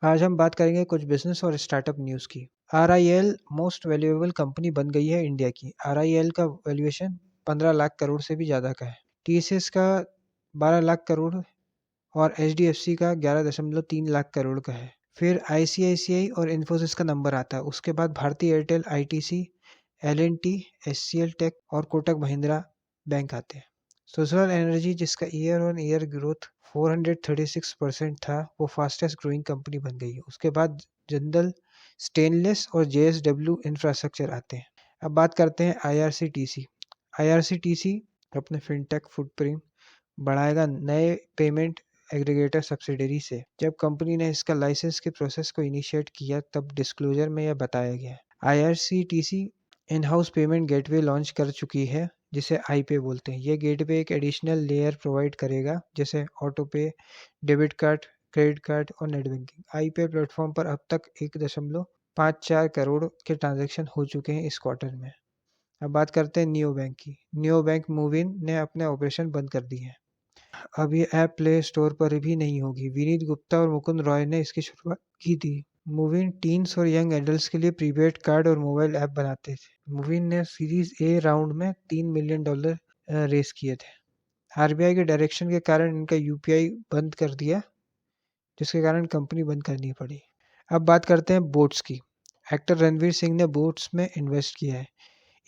आज हम बात करेंगे कुछ बिजनेस और स्टार्टअप न्यूज़ की। RIL मोस्ट वैल्यूएबल कंपनी बन गई है इंडिया की। RIL का वैल्यूएशन 15 लाख करोड़ से भी ज़्यादा का है। TCS का 12 लाख करोड़ और HDFC का 11.3 लाख करोड़ का है। फिर ICICI और इन्फोसिस का नंबर आता है। उसके बाद Bharti Airtel, ITC, L&T, HCL tech और कोटक महिंद्रा बैंक आते हैं। सोलर एनर्जी, जिसका ईयर ऑन ईयर ग्रोथ 436% था, वो फास्टेस्ट ग्रोइंग कंपनी बन गई है। उसके बाद जिंदल स्टेनलेस और JSW इंफ्रास्ट्रक्चर आते हैं। अब बात करते हैं IRCTC। IRCTC अपने फिनटेक फुटप्रिंट बढ़ाएगा नए पेमेंट एग्रीगेटर सब्सिडरी से। जब कंपनी ने इसका लाइसेंस के प्रोसेस को इनिशिएट किया तब डिस्क्लोजर में यह बताया गया है। IRCTC in house payment gateway launch कर चुकी है, जिसे iPay बोलते हैं। यह गेटवे एक एडिशनल लेयर प्रोवाइड करेगा, जैसे ऑटो पे, डेबिट कार्ड, क्रेडिट कार्ड और नेट बैंकिंग। iPay प्लेटफॉर्म पर अब तक 1.54 करोड़ के ट्रांजैक्शन हो चुके हैं इस क्वार्टर में। अब बात करते हैं नियो बैंक की। नियो बैंक मूविन ने अपने ऑपरेशन बंद कर दिए हैं। अब ये ऐप प्ले स्टोर पर भी नहीं होगी। विनीत गुप्ता और मुकुंद रॉय ने इसकी शुरुआत की थी। मूविन टीन्स और यंग एडल्ट्स के लिए प्रीपेड कार्ड और मोबाइल ऐप बनाते थे। मूविन ने सीरीज ए राउंड में $3 मिलियन रेस किए थे। RBI के डायरेक्शन के कारण इनका UPI बंद कर दिया, जिसके कारण कंपनी बंद करनी पड़ी। अब बात करते हैं बोट्स की। एक्टर रणवीर सिंह ने बोट्स में इन्वेस्ट किया है।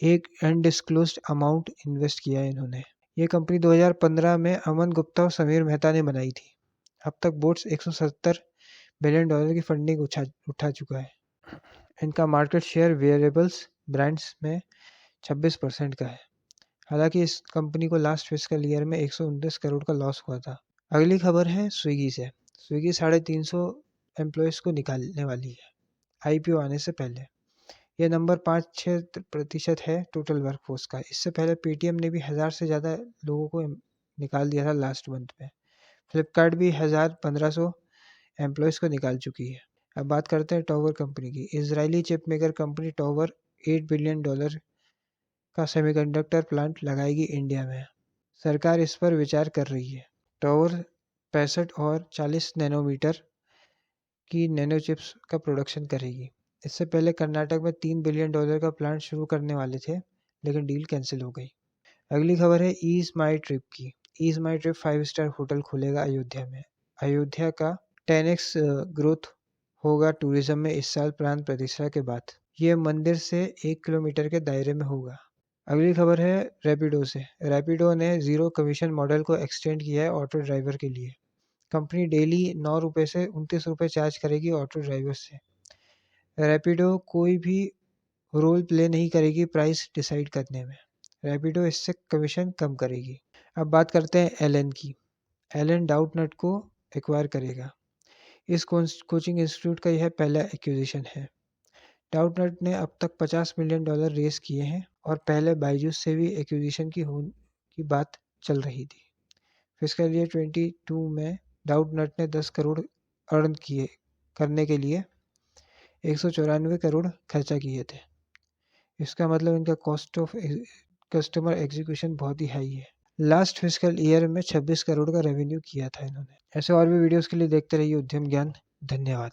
एक अनडिस्क्लोज्ड अमाउंट इन्वेस्ट किया है इन्होंने। ये कंपनी 2015 में अमन गुप्ता और समीर मेहता ने बनाई थी। अब तक बोट्स $170 बिलियन की फंडिंग उठा चुका है। इनका मार्केट शेयर वेयरेबल्स ब्रांड्स में 26% का है। हालांकि इस कंपनी को लास्ट फिस्कल ईयर में 129 करोड़ का लॉस हुआ था। अगली खबर है स्विगी से। स्विगी 350 एम्प्लॉयज़ को निकालने वाली है IPO आने से पहले। यह नंबर 5-6% है टोटल वर्कफोर्स का। इससे पहले पेटीएम ने भी 1000 से ज़्यादा लोगों को निकाल दिया था लास्ट मंथ में। फ्लिपकार्ट भी 1500 एम्प्लॉयज़ को निकाल चुकी है। अब बात करते हैं टॉवर कंपनी की। Israeli chip maker company tower $8 billion का सेमीकंडक्टर प्लांट लगाएगी इंडिया में। सरकार इस पर विचार कर रही है। टॉवर 65 और 40 नैनोमीटर की नैनो चिप्स का प्रोडक्शन करेगी। इससे पहले कर्नाटक में $3 बिलियन का प्लांट शुरू करने वाले थे, लेकिन डील कैंसिल हो गई। अगली खबर है ईज माई ट्रिप की। ईज माई ट्रिप 5 स्टार होटल खुलेगा अयोध्या में। अयोध्या का 10x ग्रोथ होगा टूरिज्म में इस साल प्रांत प्रतिष्ठा के बाद। ये मंदिर से 1 किलोमीटर के दायरे में होगा। अगली खबर है रैपिडो से। रैपिडो ने जीरो कमीशन मॉडल को एक्सटेंड किया है ऑटो ड्राइवर के लिए। कंपनी डेली ₹9 से ₹29 चार्ज करेगी ऑटो ड्राइवर से। रैपिडो कोई भी रोल प्ले नहीं करेगी प्राइस डिसाइड करने में। रैपिडो इससे कमीशन कम करेगी। अब बात करते हैं एलन की। एलन डाउटनट को एक्वायर करेगा। इस कोचिंग इंस्टीट्यूट का यह पहला एक्विजिशन है। डाउटनट ने अब तक $50 मिलियन रेस किए हैं और पहले बायजूस से भी एक्विजिशन की बात चल रही थी। फिस्कल ईयर 22 में डाउटनट ने 10 करोड़ अर्न करने के लिए 194 करोड़ खर्चा किए थे। इसका मतलब इनका कॉस्ट ऑफ कस्टमर एग्जीक्यूशन बहुत ही हाई है। लास्ट फिस्कल ईयर में 26 करोड़ का रेवेन्यू किया था इन्होंने। ऐसे और भी वीडियोस के लिए देखते रहिए उद्यम ज्ञान। धन्यवाद।